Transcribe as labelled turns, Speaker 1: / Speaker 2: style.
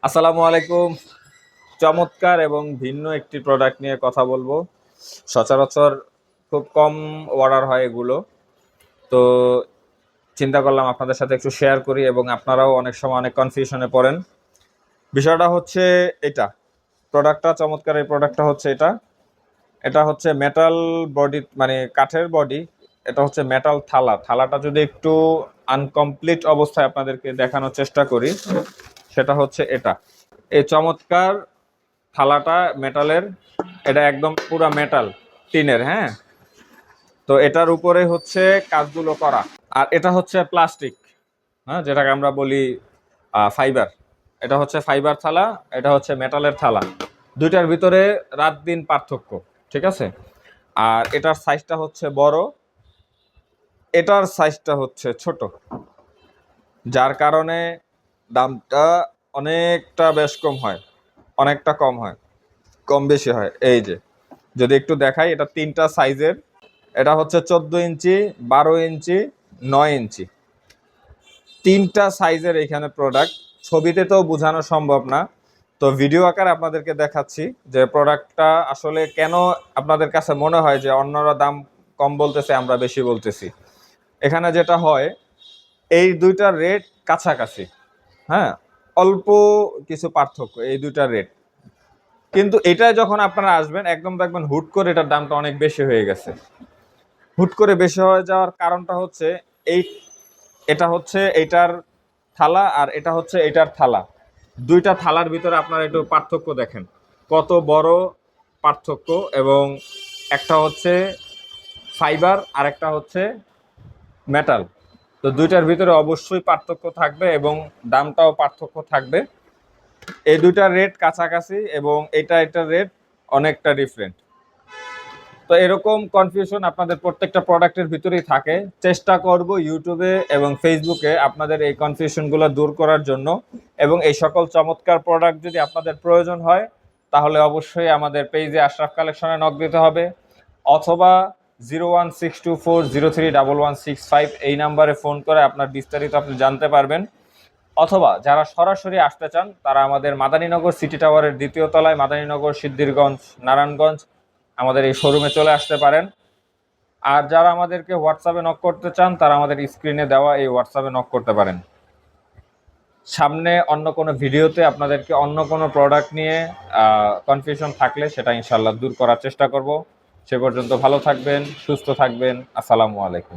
Speaker 1: আসসালামু আলাইকুম। চমৎকার এবং ভিন্ন একটি প্রোডাক্ট নিয়ে কথা বলবো। সচরাচর খুব কম অর্ডার হয় এগুলো, তো চিন্তা করলাম আপনাদের সাথে একটু শেয়ার করি এবং আপনারাও অনেক সময় অনেক কনফিউশনে পড়েন। বিষয়টা হচ্ছে এটা, প্রোডাক্টটা চমৎকার। এই প্রোডাক্টটা হচ্ছে এটা এটা হচ্ছে মেটাল বডি, মানে কাঠের বডি। এটা হচ্ছে মেটাল থালা। থালাটা যদি একটু আনকমপ্লিট অবস্থায় আপনাদেরকে দেখানোর চেষ্টা করি, সেটা হচ্ছে এটা। এই চমৎকার থালাটা মেটালের, এটা একদম পুরা মেটাল, টিনের। হ্যাঁ, তো এটার উপরে হচ্ছে কাজগুলো করা। আর এটা হচ্ছে প্লাস্টিক, হ্যাঁ, যেটাকে আমরা বলি ফাইবার। এটা হচ্ছে ফাইবার থালা, এটা হচ্ছে মেটালের থালা। দুইটার ভিতরে রাত দিন পার্থক্য, ঠিক আছে? আর এটার সাইজটা হচ্ছে বড়, এটার সাইজটা হচ্ছে ছোট, যার কারণে দামটা অনেকটা বেশ কম হয়, অনেকটা কম হয়, কম বেশি হয়। এই যে যদি একটু দেখাই, এটা তিনটা সাইজের। এটা হচ্ছে 14 ইঞ্চি, 12 ইঞ্চি, 9 ইঞ্চি, তিনটা সাইজের এখানে প্রোডাক্ট। ছবিতে তো বোঝানো সম্ভব না, তো ভিডিও আকারে আপনাদেরকে দেখাচ্ছি যে প্রোডাক্টটা আসলে কেন আপনাদের কাছে মনে হয় যে অন্যরা দাম কম বলতেছে, আমরা বেশি বলতেছি। এখানে যেটা হয়, এই দুইটার রেট কাছাকাছি, হ্যাঁ, অল্প কিছু পার্থক্য এই দুইটার রেট। কিন্তু এটাই যখন আপনারা আসবেন, একদম দেখবেন হুট করে এটার দামটা অনেক বেশি হয়ে গেছে। হুট করে বেশি হয়ে যাওয়ার কারণটা হচ্ছে এই, এটা হচ্ছে এটার থালা আর এটা হচ্ছে এটার থালা। দুইটা থালার ভিতরে আপনারা একটু পার্থক্য দেখেন, কত বড় পার্থক্য। এবং একটা হচ্ছে ফাইবার আর একটা হচ্ছে মেটাল। তো দুইটার ভিতরে অবশ্যই পার্থক্য থাকবে এবং দামটাও পার্থক্য থাকবে। এই দুইটার রেট কাছাকাছি এবং এটার রেট অনেকটা ডিফারেন্ট। তো এরকম কনফিউশন আপনাদের প্রত্যেকটা প্রোডাক্টের ভিতরেই থাকে। চেষ্টা করব ইউটিউবে এবং ফেসবুকে আপনাদের এই কনফিউশনগুলো দূর করার জন্য। এবং এই সকল চমৎকার প্রোডাক্ট যদি আপনাদের প্রয়োজন হয়, তাহলে অবশ্যই আমাদের পেজে আশরাফ কালেকশনে নক দিতে হবে, অথবা 01624031165 এই নাম্বারে ফোন করে আপনার বিস্তারিত আপনি জানতে পারবেন। অথবা যারা সরাসরি আসতে চান, তারা আমাদের মাদানীনগর সিটি টাওয়ারের দ্বিতীয় তলায়, মাদানীনগর, সিদ্ধিরগঞ্জ, নারায়ণগঞ্জ আমাদের এই শোরুমে চলে আসতে পারেন। আর যারা আমাদেরকে হোয়াটসঅ্যাপে নক করতে চান, তারা আমাদের স্ক্রিনে দেওয়া এই হোয়াটসঅ্যাপে নক করতে পারেন। সামনে অন্য কোনো ভিডিওতে আপনাদেরকে অন্য কোনো প্রোডাক্ট নিয়ে কনফিউশন থাকলে সেটা ইনশাল্লাহ দূর করার চেষ্টা করব। সে পর্যন্ত ভালো থাকবেন, সুস্থ থাকবেন। আসসালামু আলাইকুম।